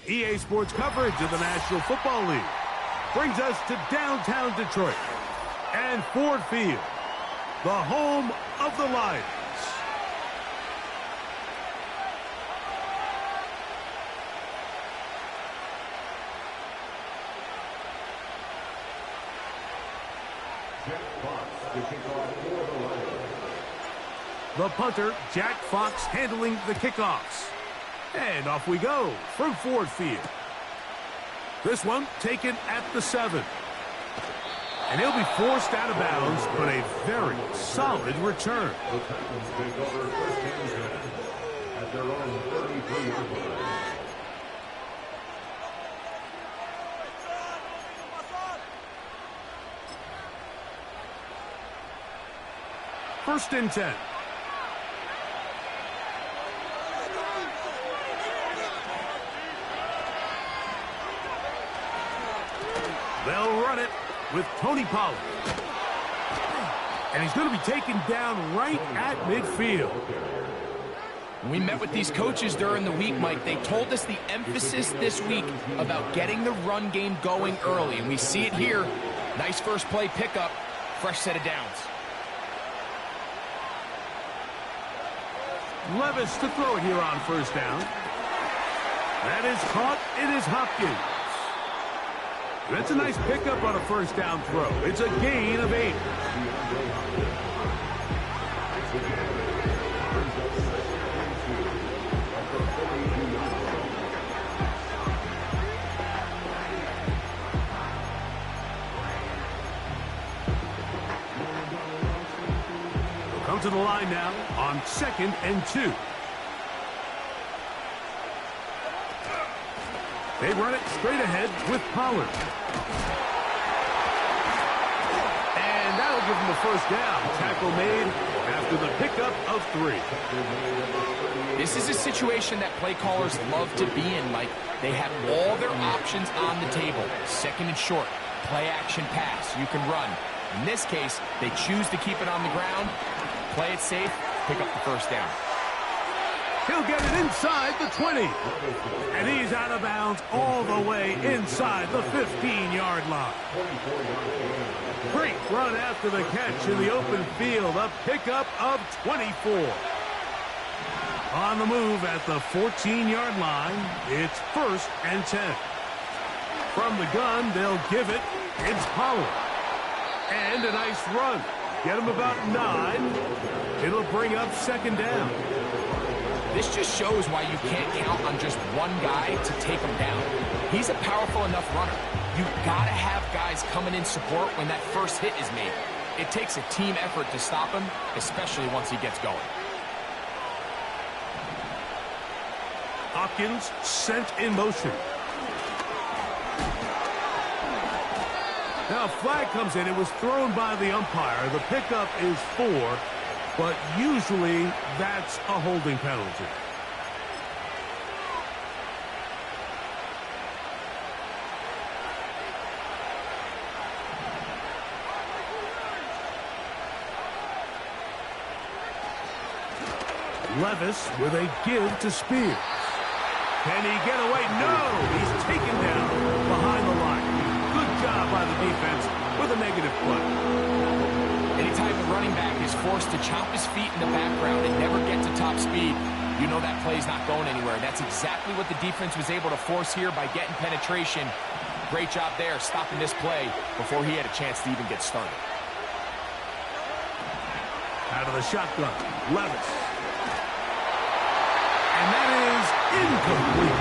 EA Sports coverage of the National Football League brings us to downtown Detroit and Ford Field, the home of the Lions. The punter, Jack Fox, handling the kickoffs. And off we go from Ford Field. This one taken at the 7. And he'll be forced out of bounds, but a very solid return. The Titans take over first and 10 at their own 33-yard line. First and 10. They'll run it with Tony Pollard. And he's going to be taken down right at midfield. We met with these coaches during the week, Mike. They told us the emphasis this week about getting the run game going early. And we see it here. Nice first play pickup. Fresh set of downs. Levis to throw it here on first down. That is caught. It is Hopkins. That's a nice pickup on a first down throw. It's a gain of 8. We'll come to the line now on 2nd and 2. They run it straight ahead with Pollard. And that'll give them the first down. Tackle made after the pickup of 3. This is a situation that play callers love to be in, Mike. They have all their options on the table. 2nd and short, play action pass. You can run. In this case, they choose to keep it on the ground, play it safe, pick up the first down. He'll get it inside the 20. And he's out of bounds all the way inside the 15-yard line. Great run after the catch in the open field. A pickup of 24. On the move at the 14-yard line, it's 1st and 10. From the gun, they'll give it. It's Pollard. And a nice run. Get him about 9. It'll bring up 2nd down. This just shows why you can't count on just one guy to take him down. He's a powerful enough runner. You've got to have guys coming in support when that first hit is made. It takes a team effort to stop him, especially once he gets going. Hopkins sent in motion. Now a flag comes in. It was thrown by the umpire. The pickup is 4. But usually, that's a holding penalty. Levis with a give to Spears. Can he get away? No! He's taken down behind the line. Good job by the defense with a negative play. Anytime the running back is forced to chop his feet in the background and never get to top speed, you know that play's not going anywhere. That's exactly what the defense was able to force here by getting penetration. Great job there, stopping this play before he had a chance to even get started. Out of the shotgun, Levis. And that is incomplete.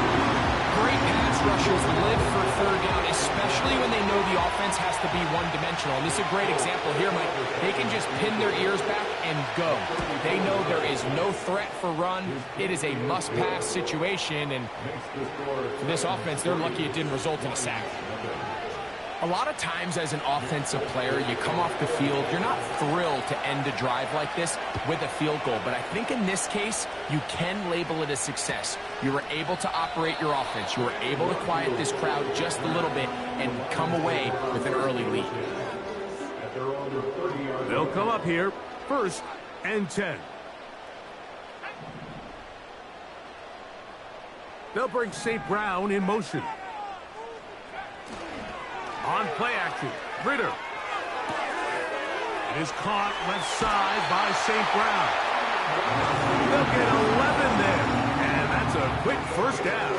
Great pass rushers live for 3rd down, especially when they know the offense has to be one-dimensional. And this is a great example here, Mike. They can just pin their ears back and go. They know there is no threat for run. It is a must-pass situation, and for this offense, they're lucky it didn't result in a sack. A lot of times as an offensive player, you come off the field, you're not thrilled to end a drive like this with a field goal. But I think in this case, you can label it a success. You were able to operate your offense. You were able to quiet this crowd just a little bit and come away with an early lead. They'll come up here, 1st and 10. They'll bring St. Brown in motion. On play action, Ritter. It is caught left side by St. Brown. They'll get 11 there, and that's a quick first down.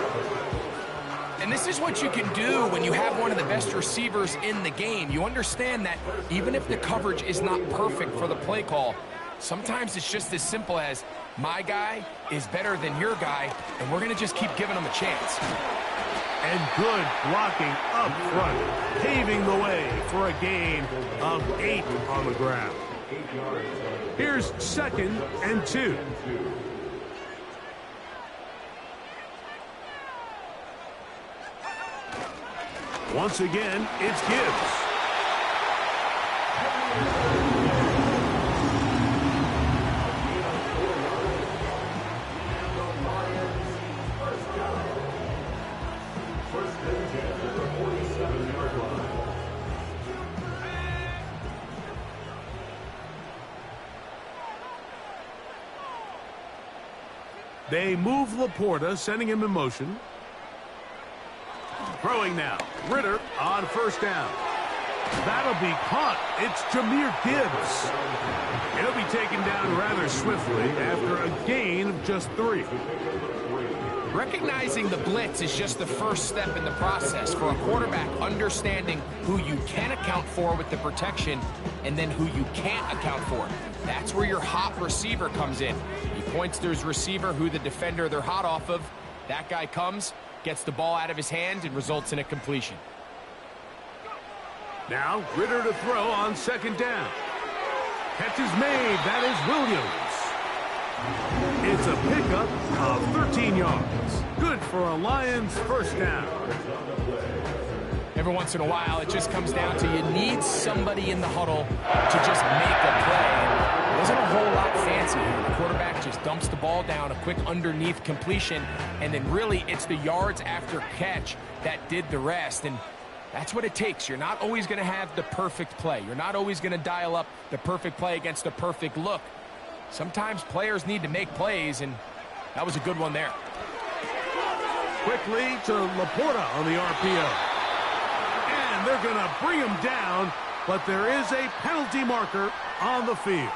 And this is what you can do when you have one of the best receivers in the game. You understand that even if the coverage is not perfect for the play call, sometimes it's just as simple as, my guy is better than your guy, and we're going to just keep giving him a chance. And good blocking up front, paving the way for a gain of 8 on the ground. Here's 2nd and 2. Once again, it's Gibbs. They move Laporta, sending him in motion. Throwing now. Ritter on first down. That'll be caught. It's Jahmyr Gibbs. He'll be taken down rather swiftly after a gain of just 3. Recognizing the blitz is just the first step in the process for a quarterback, understanding who you can account for with the protection and then who you can't account for. That's where your hot receiver comes in. He points to his receiver, who the defender they're hot off of. That guy comes, gets the ball out of his hand, and results in a completion. Now, Ritter to throw on 2nd down. Catch is made. That is Williams. It's a pickup of 13 yards. Good for a Lions first down. Every once in a while, it just comes down to you need somebody in the huddle to just make a play. It wasn't a whole lot fancy here. The quarterback just dumps the ball down, a quick underneath completion, and then really it's the yards after catch that did the rest. And that's what it takes. You're not always going to have the perfect play. You're not always going to dial up the perfect play against the perfect look. Sometimes players need to make plays, and that was a good one there. Quickly to Laporta on the RPO. And they're going to bring him down, but there is a penalty marker on the field.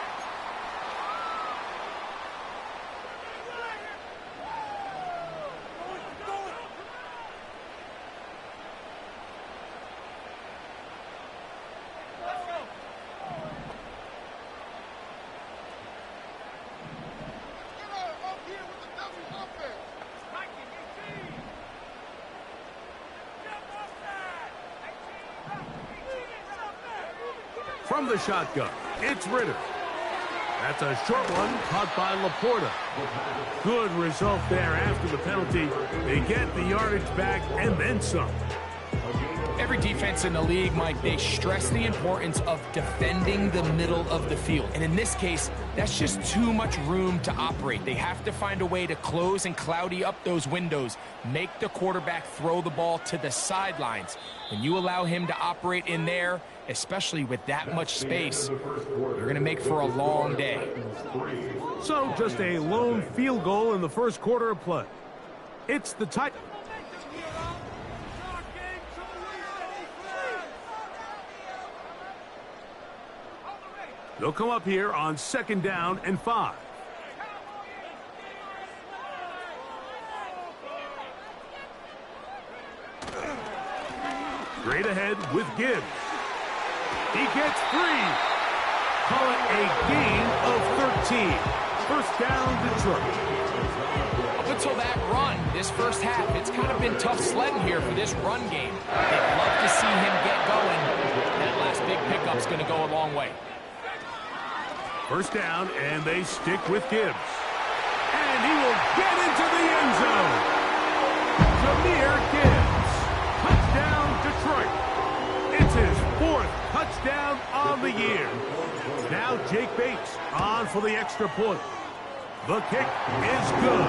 From the shotgun, it's Ritter. That's a short one caught by Laporta. Good result there after the penalty. They get the yardage back and then some. Every defense in the league, Mike, they stress the importance of defending the middle of the field. And in this case, that's just too much room to operate. They have to find a way to close and cloudy up those windows, make the quarterback throw the ball to the sidelines. When you allow him to operate in there, especially with that much space, you're going to make for a long day. So just a lone field goal in the first quarter of play. It's the Titans. They'll come up here on 2nd down and 5. Straight ahead with Gibbs. He gets 3. Call it a gain of 13. First down, Detroit. Up until that run, this first half, it's kind of been tough sledding here for this run game. They'd love to see him get going. That last big pickup's going to go a long way. First down, and they stick with Gibbs. And he will get into the end zone. Jahmyr Gibbs. Touchdown, Detroit. It's his 4th touchdown on the year. Now Jake Bates on for the extra point. The kick is good.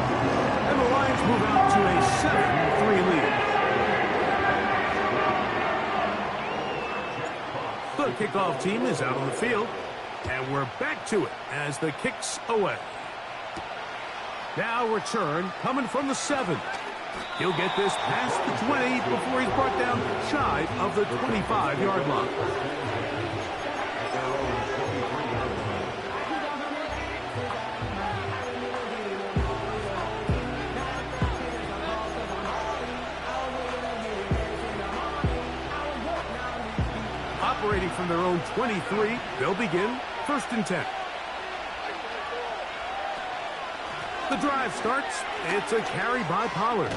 And the Lions move out to a 7-3 lead. The kickoff team is out on the field. And we're back to it as the kick's away. Now return coming from the 7. He'll get this past the 20 before he's brought down shy of the 25-yard line. Operating from their own 23, they'll begin 1st and 10. The drive starts. It's a carry by Pollard.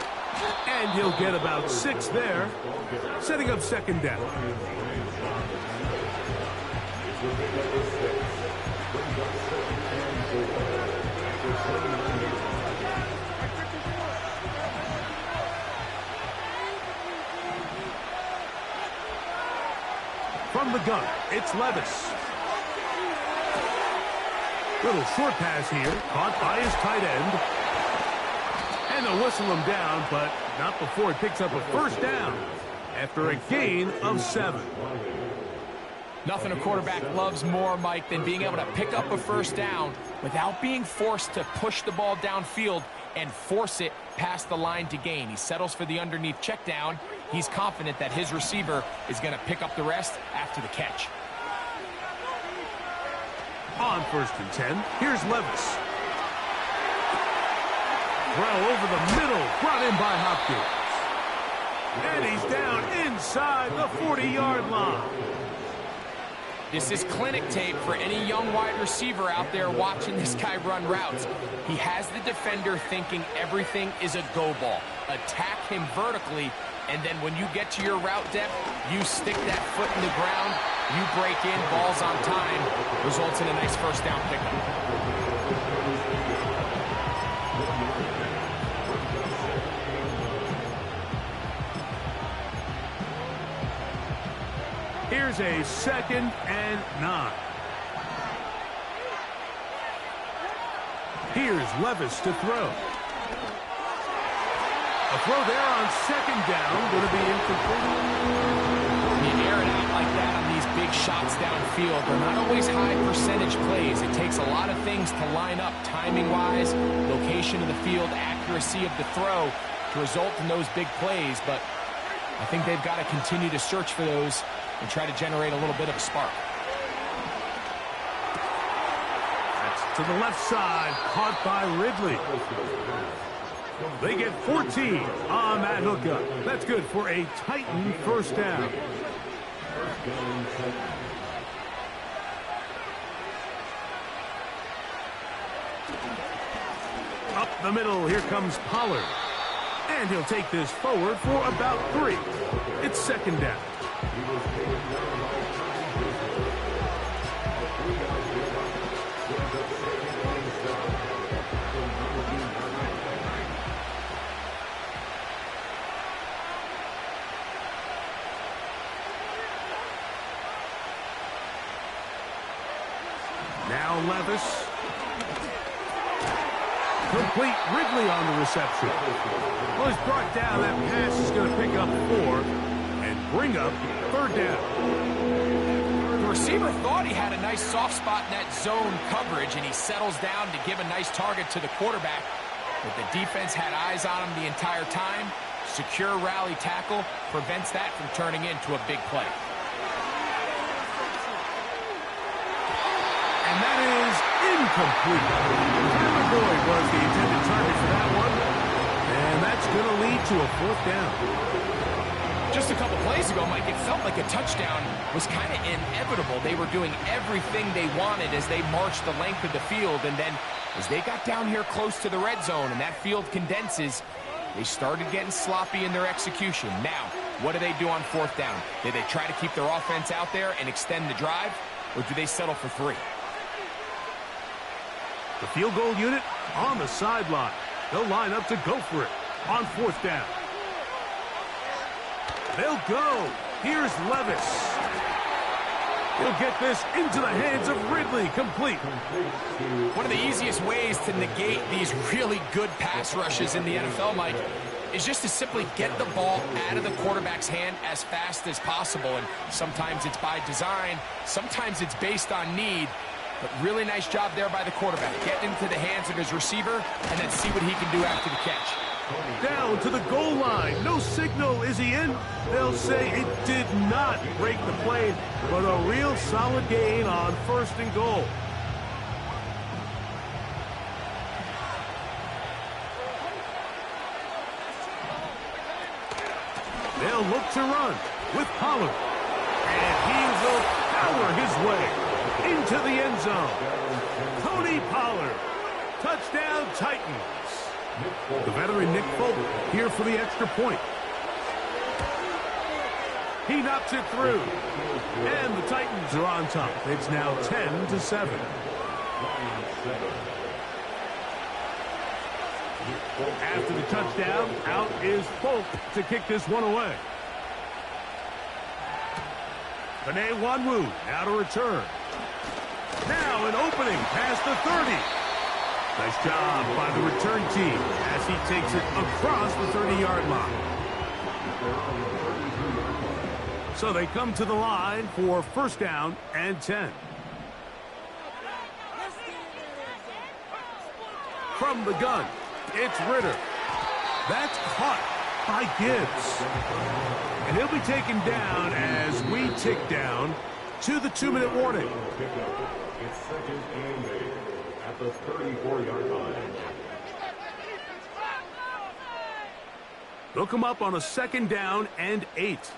And he'll get about 6 there, setting up 2nd down. From the gun, it's Levis. Little short pass here, caught by his tight end. And they'll whistle him down, but not before he picks up a 1st down after a gain of 7. Nothing a quarterback loves more, Mike, than being able to pick up a 1st down without being forced to push the ball downfield and force it past the line to gain. He settles for the underneath check down. He's confident that his receiver is going to pick up the rest after the catch. On 1st and 10, here's Levis. Throw over the middle, brought in by Hopkins. And he's down inside the 40-yard line. This is clinic tape for any young wide receiver out there watching this guy run routes. He has the defender thinking everything is a go ball. Attack him vertically, and then when you get to your route depth, you stick that foot in the ground, you break in, balls on time, results in a nice 1st down pickup. Here's a 2nd and 9. Here's Levis to throw. A throw there on 2nd down, going to be incomplete. You air it out like that on these big shots downfield. They're not always high percentage plays. It takes a lot of things to line up timing-wise, location of the field, accuracy of the throw to result in those big plays. But I think they've got to continue to search for those and try to generate a little bit of a spark. That's to the left side, caught by Ridley. They get 14 on that hookup. That's good for a Titan 1st down. Up the middle, here comes Pollard. And he'll take this forward for about 3. It's 2nd down. Now Levis. Complete. Ridley on the reception. Well, he's brought down. That pass is going to pick up 4 and bring up 3rd down. The receiver thought he had a nice soft spot in that zone coverage, and he settles down to give a nice target to the quarterback. But the defense had eyes on him the entire time. Secure rally tackle prevents that from turning into a big play. And that is incomplete. Tyler Boyd was the intended target for that one. And that's going to lead to a 4th down. Just a couple plays ago, Mike, it felt like a touchdown was kind of inevitable. They were doing everything they wanted as they marched the length of the field. And then as they got down here close to the red zone and that field condenses, they started getting sloppy in their execution. Now, what do they do on 4th down? Do they try to keep their offense out there and extend the drive, or do they settle for 3? The field goal unit on the sideline. They'll line up to go for it on 4th down. They'll go. Here's Levis. He'll get this into the hands of Ridley. Complete. One of the easiest ways to negate these really good pass rushes in the NFL, Mike, is just to simply get the ball out of the quarterback's hand as fast as possible. And sometimes it's by design. Sometimes it's based on need. But really nice job there by the quarterback. Get into the hands of his receiver and then see what he can do after the catch. Down to the goal line. No signal. Is he in? They'll say it did not break the plane, but a real solid gain on 1st and goal. They'll look to run with Pollard. And he will power his way into the end zone. Tony Pollard. Touchdown, Titans. The veteran Nick Folk here for the extra point. He knocks it through. And the Titans are on top. It's now 10-7. After the touchdown, out is Folk to kick this one away. Bené Wanwu now to return. Now an opening past the 30. Nice job by the return team as he takes it across the 30-yard line. So they come to the line for 1st down and 10. From the gun, it's Ritter. That's caught by Gibbs. And he'll be taken down as we tick down to the 2-minute warning. It's 2nd and 8 at the 34-yard line. They'll come up on a 2nd down and 8.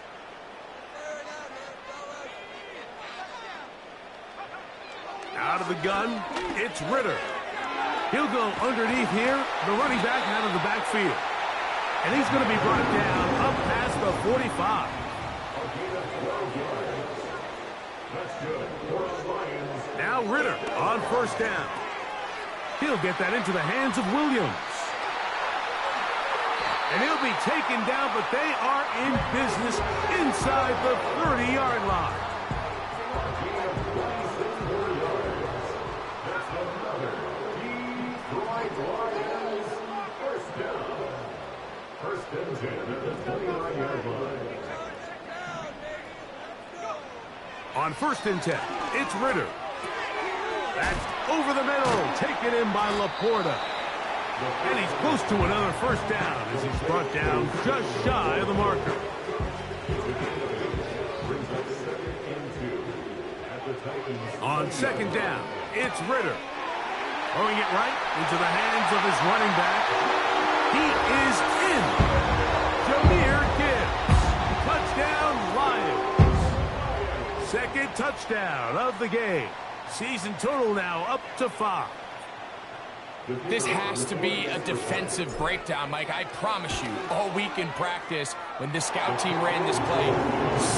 Out of the gun, it's Ritter. He'll go underneath here, the running back out of the backfield. And he's going to be brought down up past the 45. Now Ritter on 1st down. He'll get that into the hands of Williams. And he'll be taken down, but they are in business inside the 30-yard line. On 1st and 10, it's Ritter. That's over the middle, taken in by Laporta. And he's close to another 1st down as he's brought down just shy of the marker. On 2nd down, it's Ritter. Throwing it right into the hands of his running back. He is in. Jahmyr Gibbs. Touchdown, Lions. 2nd touchdown of the game. Season total now up to 5. This has to be a defensive breakdown, Mike. I promise you, all week in practice, when the scout team ran this play,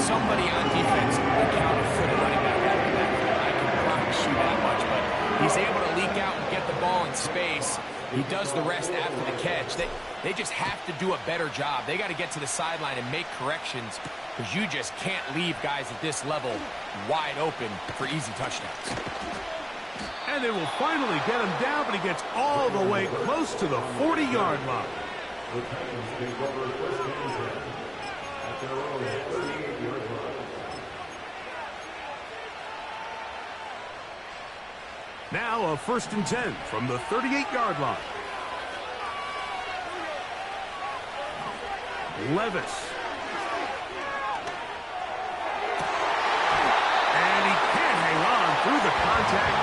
somebody on defense accounted for the running back out of the backfield. I can promise you that much, but he's able to leak out and get the ball in space. He does the rest after the catch. They just have to do a better job. They got to get to the sideline and make corrections because you just can't leave guys at this level wide open for easy touchdowns. And they will finally get him down, but he gets all the way close to the 40-yard line. The Titans take over 1st and 10 at their own 38-yard line. Now a 1st and 10 from the 38-yard line. Levis. And he can't hang on through the contact.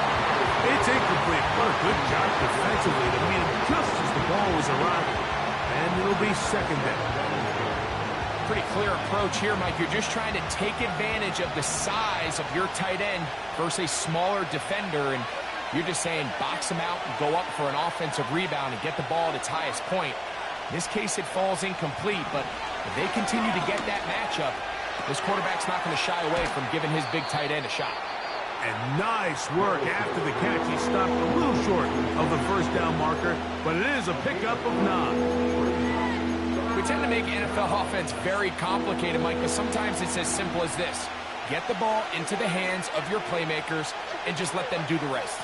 It's incomplete. What a good job defensively to meet him just as the ball was arriving. And it'll be 2nd down. Pretty clear approach here, Mike. You're just trying to take advantage of the size of your tight end versus a smaller defender, and you're just saying box him out and go up for an offensive rebound and get the ball at its highest point. In this case, it falls incomplete, but if they continue to get that matchup, this quarterback's not going to shy away from giving his big tight end a shot. And nice work after the catch. He stopped a little short of the 1st down marker, but it is a pickup of 9. We tend to make NFL offense very complicated, Mike, because sometimes it's as simple as this. Get the ball into the hands of your playmakers and just let them do the rest.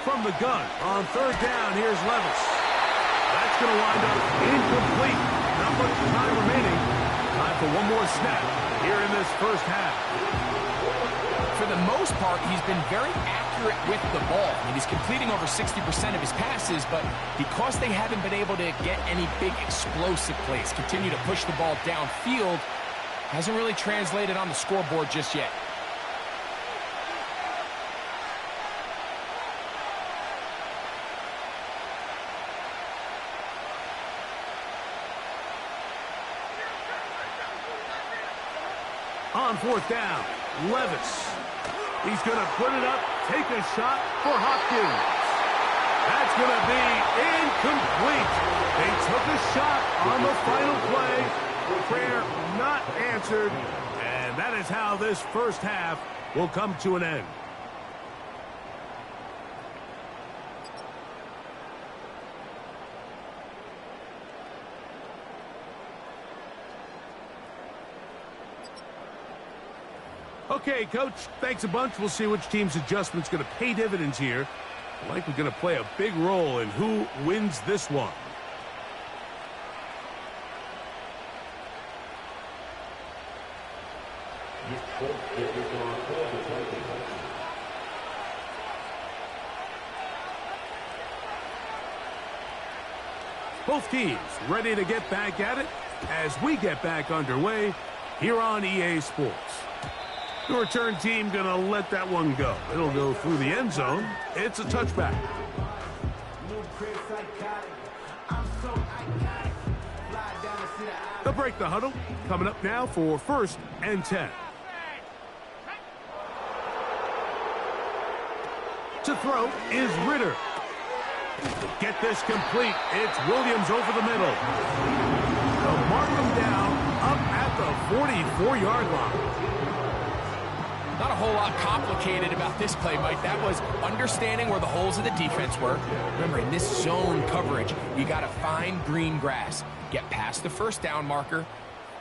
From the gun on 3rd down, here's Levis. That's going to wind up incomplete. Not much time remaining. Time for one more snap here in this 1st half. for the most part, he's been very accurate with the ball. I mean, he's completing over 60% of his passes, but because they haven't been able to get any big explosive plays, continue to push the ball downfield, hasn't really translated on the scoreboard just yet. On fourth down, Levis. He's going to put it up, take a shot for Hopkins. That's going to be incomplete. They took a shot on the final play. Prayer not answered. And that is how this first half will come to an end. Okay, Coach, thanks a bunch. We'll see which team's adjustment's going to pay dividends here. Likely going to play a big role in who wins this one. Both teams ready to get back at it as we get back underway here on EA Sports. The return team going to let that one go. It'll go through the end zone. It's a touchback. They'll break the huddle. Coming up now for 1st and 10. To throw is Ritter. To get this complete, it's Williams over the middle. They'll mark him down up at the 44-yard line. Not a whole lot complicated about this play, Mike. That was understanding where the holes of the defense were. Remember, in this zone coverage, you got to find green grass. Get past the first down marker,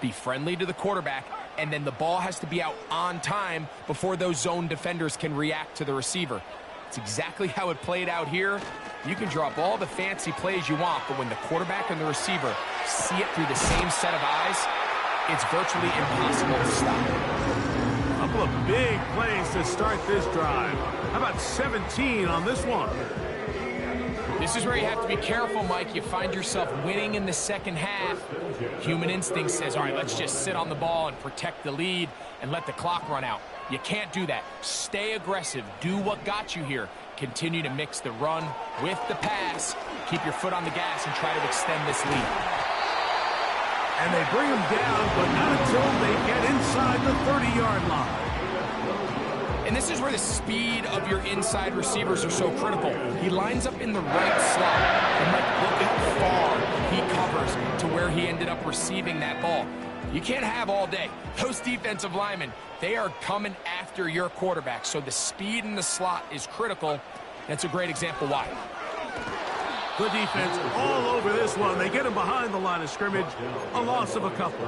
be friendly to the quarterback, and then the ball has to be out on time before those zone defenders can react to the receiver. It's exactly how it played out here. You can draw up all the fancy plays you want, but when the quarterback and the receiver see it through the same set of eyes, it's virtually impossible to stop. Couple of big plays to start this drive. How about 17 on this one? This is where you have to be careful, Mike. You find yourself winning in the second half. Human instinct says, all right, let's just sit on the ball and protect the lead and let the clock run out. You can't do that. Stay aggressive. Do what got you here. Continue to mix the run with the pass. Keep your foot on the gas and try to extend this lead. And they bring him down, but not until they get inside the 30-yard line. And this is where the speed of your inside receivers are so critical. He lines up in the right slot. And look how far he covers to where he ended up receiving that ball. You can't have all day. Those defensive linemen, they are coming after your quarterback. So the speed in the slot is critical. That's a great example why. Good defense all over this one. They get him behind the line of scrimmage. A loss of a couple.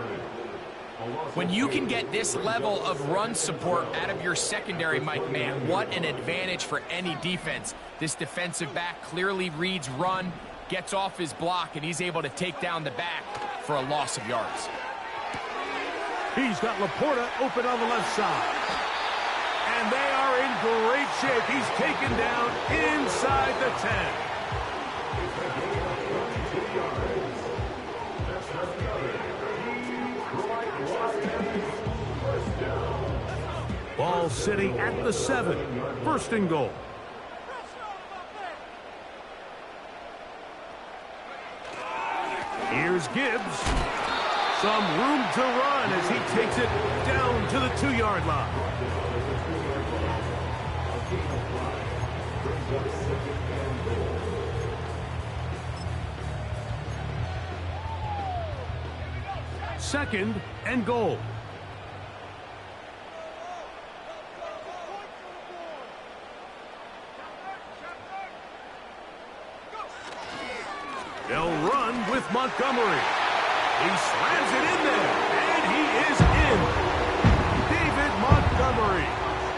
When you can get this level of run support out of your secondary, Mike, man, what an advantage for any defense. This defensive back clearly reads run, gets off his block, and he's able to take down the back for a loss of yards. He's got Laporta open on the left side. And they are in great shape. He's taken down inside the 10. Ball sitting at the 7. 1st and goal. Here's Gibbs. Some room to run as he takes it down to the 2-yard line. Second and goal. They'll run with Montgomery. He slams it in there, and he is in. David Montgomery.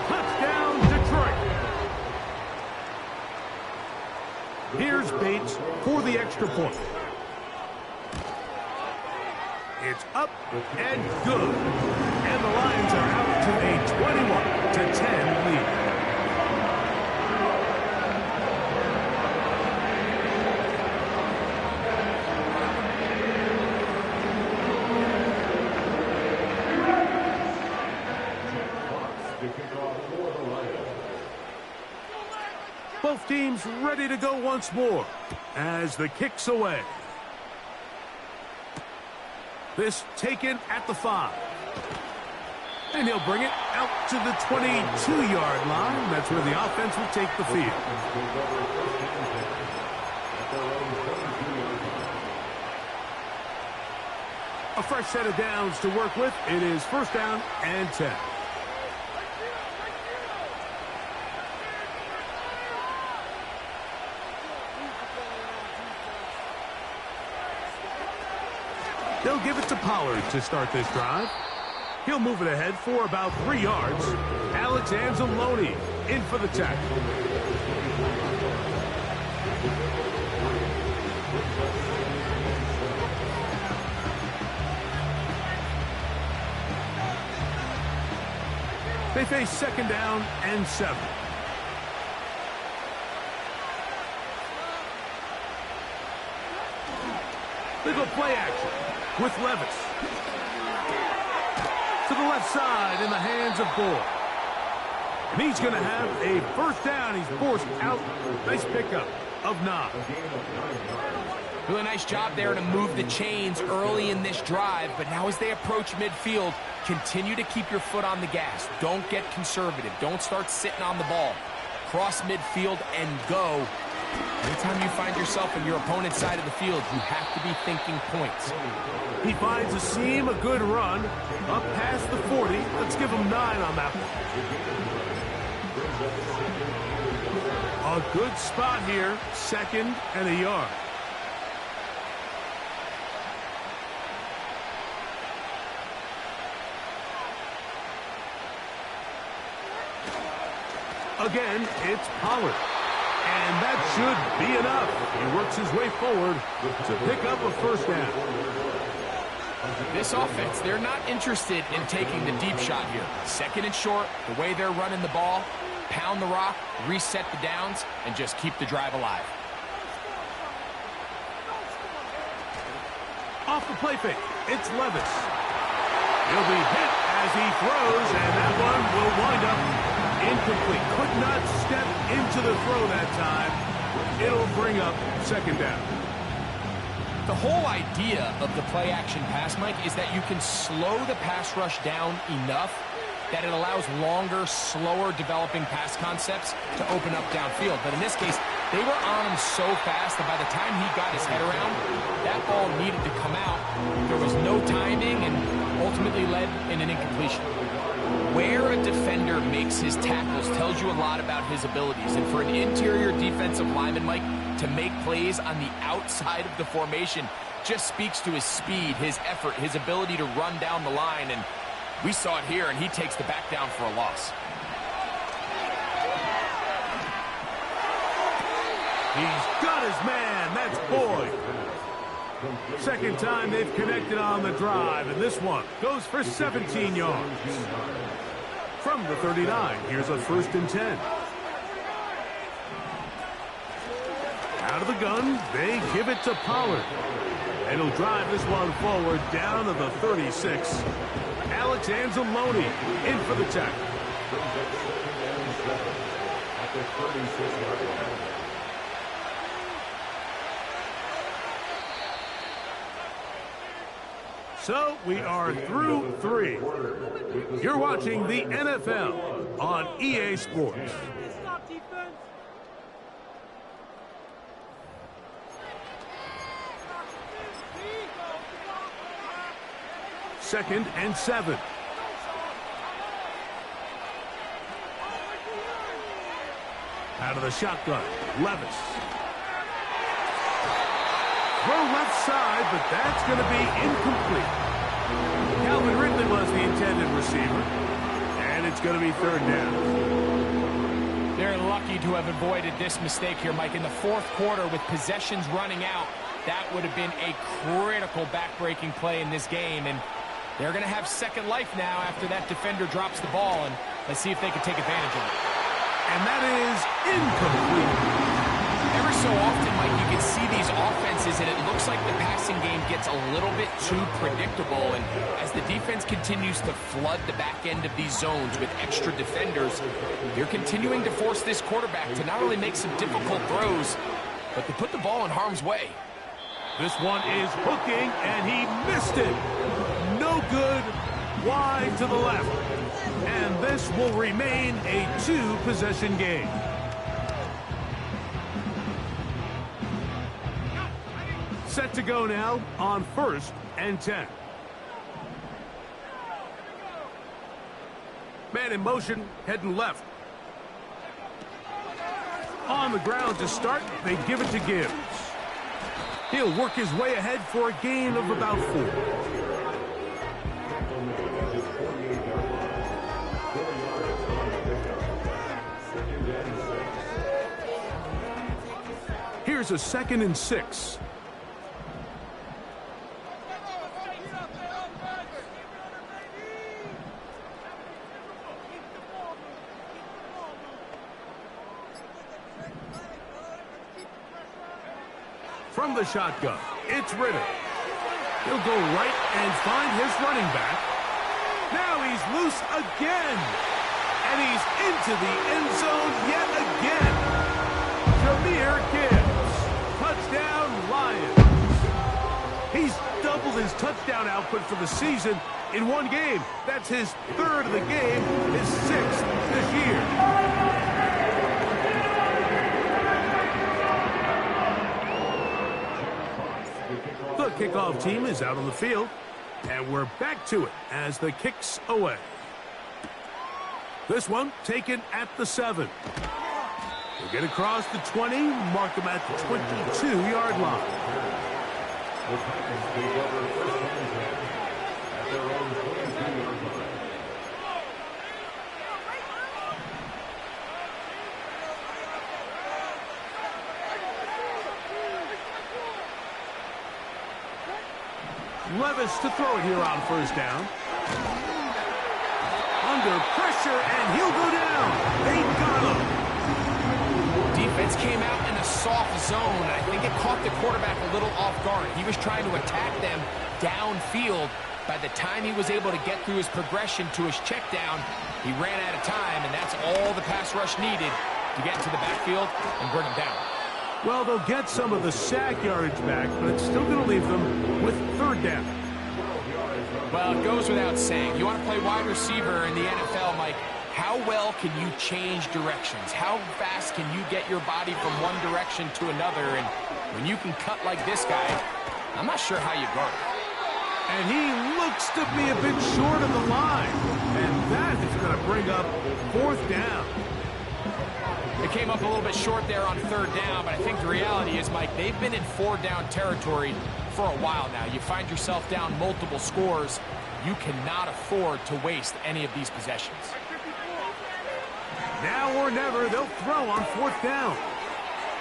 Touchdown, Detroit. Here's Bates for the extra point. It's up and good. And the Lions are out to a 21-10 Both teams ready to go once more as the kick's away. This taken at the 5. And he'll bring it out to the 22-yard line. That's where the offense will take the field. A fresh set of downs to work with. It is 1st down and 10. They'll give it to Pollard to start this drive. He'll move it ahead for about 3 yards. Alex Anzalone in for the tackle. They face 2nd down and 7. They go play action with Levis. To the left side in the hands of Gore. And he's going to have a 1st down. He's forced out. Nice pickup of 9. Really nice job there to move the chains early in this drive. But now as they approach midfield, continue to keep your foot on the gas. Don't get conservative. Don't start sitting on the ball. Cross midfield and go. Anytime you find yourself on your opponent's side of the field, you have to be thinking points. He finds a seam, a good run, up past the 40. Let's give him 9 on that one. A good spot here, 2nd and a yard. Again, it's Pollard. And that should be enough. He works his way forward to pick up a 1st down. This offense, they're not interested in taking the deep shot here. 2nd and short, the way they're running the ball, pound the rock, reset the downs, and just keep the drive alive. Off the play fake, it's Levis. He'll be hit as he throws, and that one will wind up incomplete. Could not step into the throw that time. It'll bring up 2nd down. The whole idea of the play-action pass, Mike, is that you can slow the pass rush down enough that it allows longer, slower developing pass concepts to open up downfield. But in this case, they were on him so fast that by the time he got his head around, that ball needed to come out. There was no timing and ultimately led in an incompletion. Where a defender makes his tackles tells you a lot about his abilities. And for an interior defensive lineman, Mike, to make plays on the outside of the formation just speaks to his speed, his effort, his ability to run down the line. And we saw it here, and he takes the back down for a loss. He's got his man. That's Boyd. 2nd time they've connected on the drive, and this one goes for 17 yards. From the 39, here's a 1st and 10. Out of the gun, they give it to Pollard. And he'll drive this one forward down to the 36. Alex Anzalone in for the tackle. So we are through 3. You're watching the NFL on EA Sports. Second and 7. Out of the shotgun, Levis. Throw left side, but that's going to be incomplete. Calvin Ridley was the intended receiver, and it's going to be 3rd down. They're lucky to have avoided this mistake here, Mike. In the 4th quarter, with possessions running out, that would have been a critical back-breaking play in this game, and they're going to have second life now after that defender drops the ball, and let's see if they can take advantage of it. And that is incomplete. Every so often, Mike, you can see these offenses, and it looks like the passing game gets a little bit too predictable. And as the defense continues to flood the back end of these zones with extra defenders, they're continuing to force this quarterback to not only make some difficult throws, but to put the ball in harm's way. This one is hooking, and he missed it. No good, wide to the left. And this will remain a two-possession game. Set to go now on 1st and 10. Man in motion, heading left. On the ground to start, they give it to Gibbs. He'll work his way ahead for a gain of about 4. Here's a 2nd and 6. From the shotgun, it's Ritter. He'll go right and find his running back. Now he's loose again. And he's into the end zone yet again. Jahmyr Gibbs. Touchdown, Lions. He's doubled his touchdown output for the season in one game. That's his 3rd of the game, his 6th this year. The kickoff team is out on the field, and we're back to it as the kick's away. This one taken at the 7. We'll get across the 20, mark him at the 22-yard line. The Titans take over 1st and 10 at their own 22-yard line. Levis to throw it here on 1st down. Under pressure, and he'll go down. They got him. Defense came out in a soft zone, and I think it caught the quarterback a little off guard. He was trying to attack them downfield. By the time he was able to get through his progression to his check down, he ran out of time, and that's all the pass rush needed to get into the backfield and bring him down. Well, they'll get some of the sack yardage back, but it's still going to leave them with 3rd down. Well, it goes without saying. You want to play wide receiver in the NFL, Mike, how well can you change directions? How fast can you get your body from one direction to another? And when you can cut like this guy, I'm not sure how you guard it. And he looks to be a bit short of the line. And that is going to bring up 4th down. It came up a little bit short there on 3rd down, but I think the reality is, Mike, they've been in 4-down territory for a while now. You find yourself down multiple scores. You cannot afford to waste any of these possessions. Now or never, they'll throw on 4th down.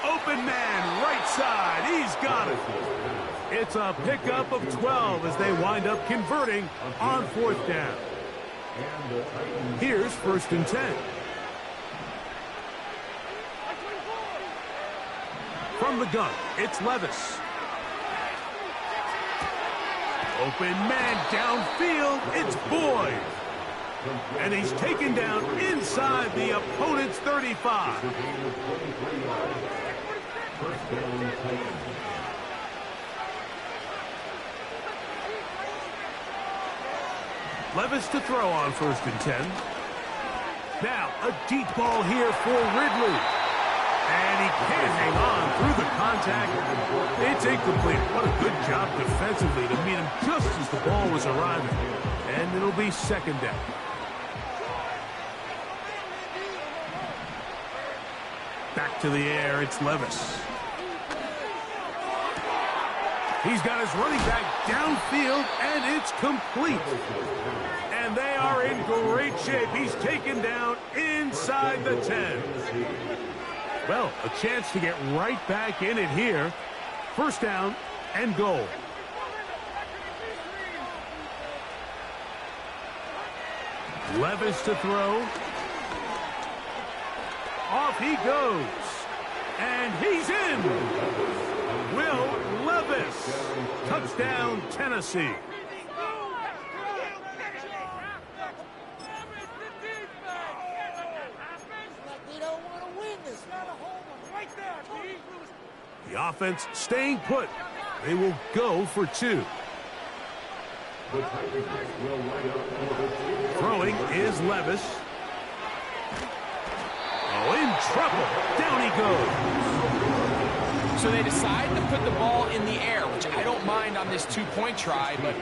Open man, right side. He's got it. It's a pickup of 12 as they wind up converting on 4th down. Here's 1st and 10. From the gun, it's Levis. Open man downfield, it's Boyd. And he's taken down inside the opponent's 35. Levis to throw on 1st and 10. Now a deep ball here for Ridley. And he can't hang on through the contact. It's incomplete. What a good job defensively to meet him just as the ball was arriving. And it'll be 2nd down. Back to the air, it's Levis. He's got his running back downfield, and it's complete. And they are in great shape. He's taken down inside the 10. Well, a chance to get right back in it here. 1st down and goal. Levis to throw. Off he goes. And he's in. Will Levis. Touchdown, Tennessee. The offense staying put. They will go for 2. Throwing is Levis. Oh, in trouble. Down he goes. So they decide to put the ball in the air, which I don't mind on this 2-point try, but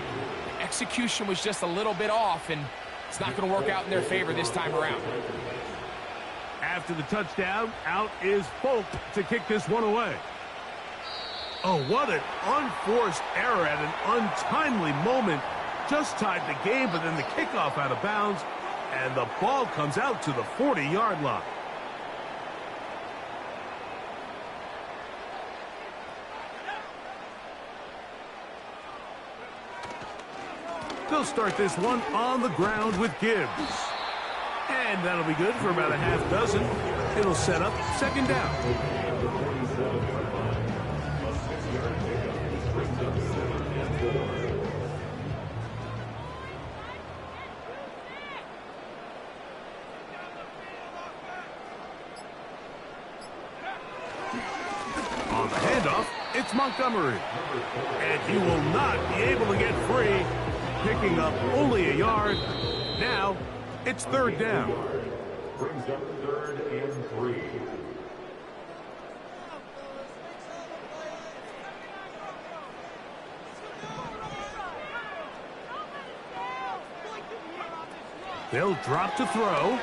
execution was just a little bit off, and it's not going to work out in their favor this time around. After the touchdown, out is Folk to kick this one away. Oh, what an unforced error at an untimely moment. Just tied the game, but then the kickoff out of bounds, and the ball comes out to the 40-yard line. They'll start this one on the ground with Gibbs. And that'll be good for about a half dozen. It'll set up second down. On the handoff, it's Montgomery. And he will not be able to get free, picking up only a yard. Now, it's third down. Brings up 3rd and 3. They'll drop to throw.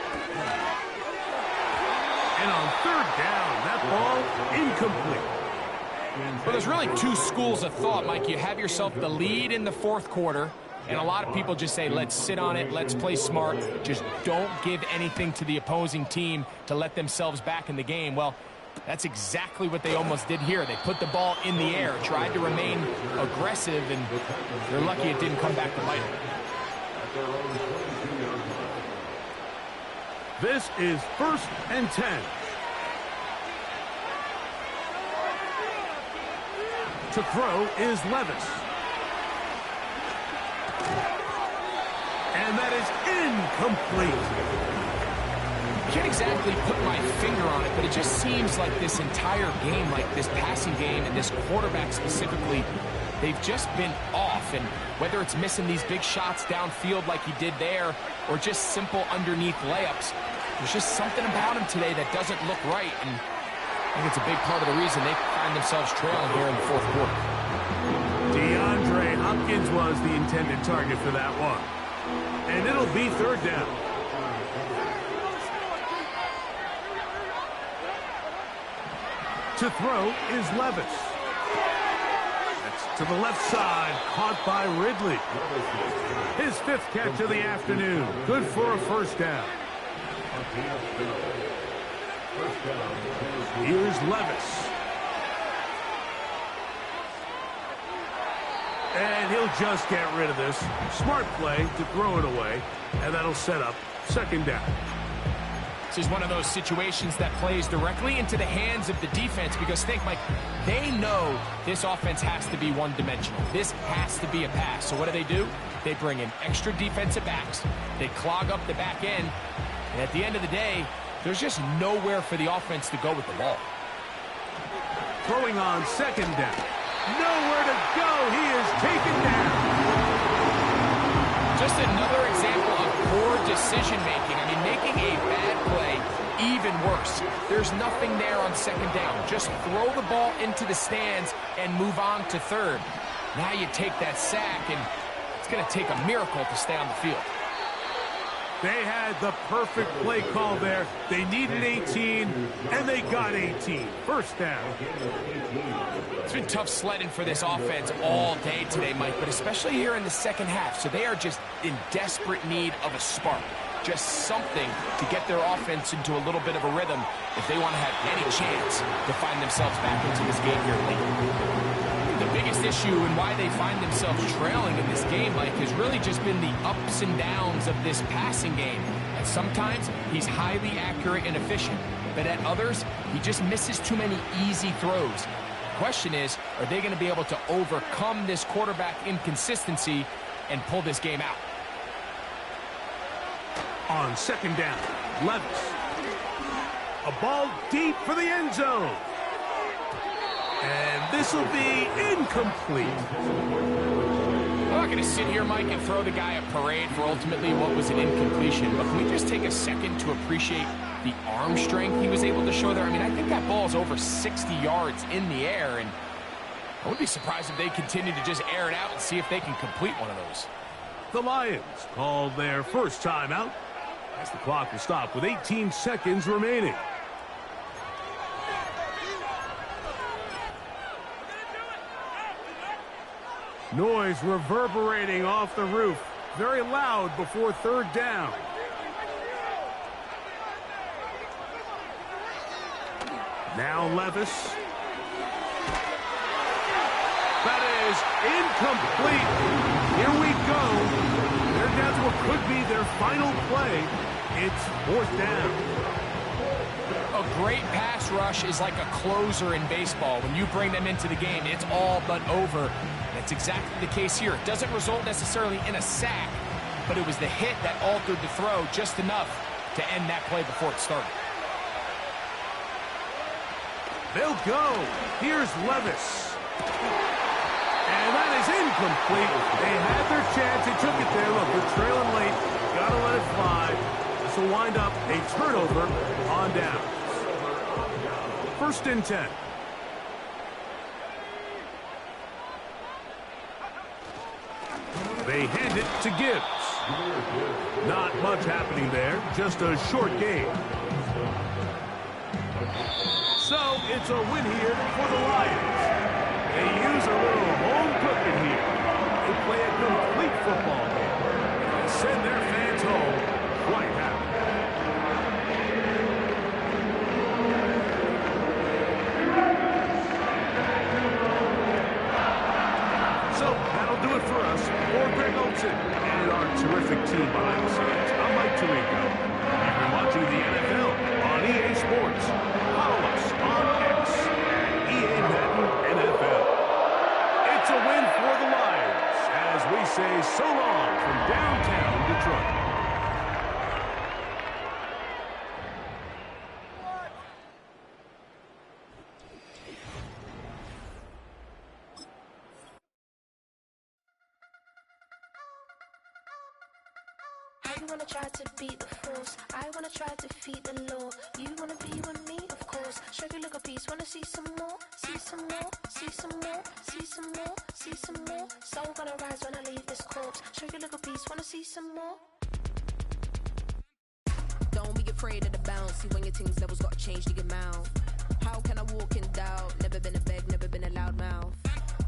And on third down, that ball incomplete. Well, there's really 2 schools of thought, Mike. You have yourself the lead in the 4th quarter, and a lot of people just say, let's sit on it, let's play smart, just don't give anything to the opposing team to let themselves back in the game. Well, that's exactly what they almost did here. They put the ball in the air, tried to remain aggressive, and they're lucky it didn't come back to bite them. This is 1st and 10. To throw is Levis. And that is incomplete. Can't exactly put my finger on it, but it just seems like this entire game, like this passing game and this quarterback specifically, they've just been off. And whether it's missing these big shots downfield like he did there or just simple underneath layups, there's just something about him today that doesn't look right. And I think it's a big part of the reason they find themselves trailing here in the 4th quarter. DeAndre Hopkins was the intended target for that one. And it'll be third down. To throw is Levis. That's to the left side, caught by Ridley. His 5th catch of the afternoon. Good for a first down. Here's Levis. And he'll just get rid of this. Smart play to throw it away, and that'll set up second down. This is one of those situations that plays directly into the hands of the defense because think, Mike, they know this offense has to be one-dimensional. This has to be a pass. So what do? They bring in extra defensive backs. They clog up the back end. And at the end of the day, there's just nowhere for the offense to go with the ball. Throwing on second down. Nowhere to go. He is taken down. Just another example of poor decision-making. I mean, making a bad play even worse. There's nothing there on second down. Just throw the ball into the stands and move on to third. Now you take that sack, and it's going to take a miracle to stay on the field. They had the perfect play call there. They needed 18, and they got 18. First down. It's been tough sledding for this offense all day today, Mike, but especially here in the second half. So they are just in desperate need of a spark. Just something to get their offense into a little bit of a rhythm if they want to have any chance to find themselves back into this game here late. The biggest issue and why they find themselves trailing in this game, Mike, has really just been the ups and downs of this passing game. And sometimes he's highly accurate and efficient. but at others, he just misses too many easy throws. The question is, are they going to be able to overcome this quarterback inconsistency and pull this game out? On second down, Levis. A ball deep for the end zone. And this will be incomplete. I'm not going to sit here, Mike, and throw the guy a parade for ultimately what was an incompletion, but can we just take a second to appreciate the arm strength he was able to show there? I mean, I think that ball is over 60 yards in the air, and I wouldn't be surprised if they continue to just air it out and see if they can complete one of those. The Lions called their first timeout as the clock will stop with 18 seconds remaining. Noise reverberating off the roof. Very loud before third down. Now Levis. That is incomplete. Here we go. They're down to what could be their final play. It's fourth down. A great pass rush is like a closer in baseball. When you bring them into the game, it's all but over. That's exactly the case here. It doesn't result necessarily in a sack, but it was the hit that altered the throw just enough to end that play before it started. They'll go. Here's Levis. And that is incomplete. They had their chance. They took it there. Look, they're trailing late. Got to let it fly. This will wind up a turnover on down. First and 10. They hand it to Gibbs. Not much happening there. Just a short game. So it's a win here for the Lions. They use a little home cooking here. They play a complete football game. They send their fans home quite happy. So that'll do it for us. For Greg Olsen and our terrific team behind the scenes, I'm Mike Tirico. You've been watching the NFL on EA Sports. Follow us on X at EA Madden NFL. It's a win for the Lions as we say so long from downtown Detroit. You wanna try to beat the force, I wanna try to defeat the law. You wanna be with me, of course. Show you look a piece, wanna see some more, see some more, see some more, see some more, see some more. Soul gonna rise when I leave this corpse. Show you look a piece, wanna see some more. Don't be afraid of the bounce. See when your things levels got changed to your mouth. How can I walk in doubt? Never been a beg, never been a loud mouth.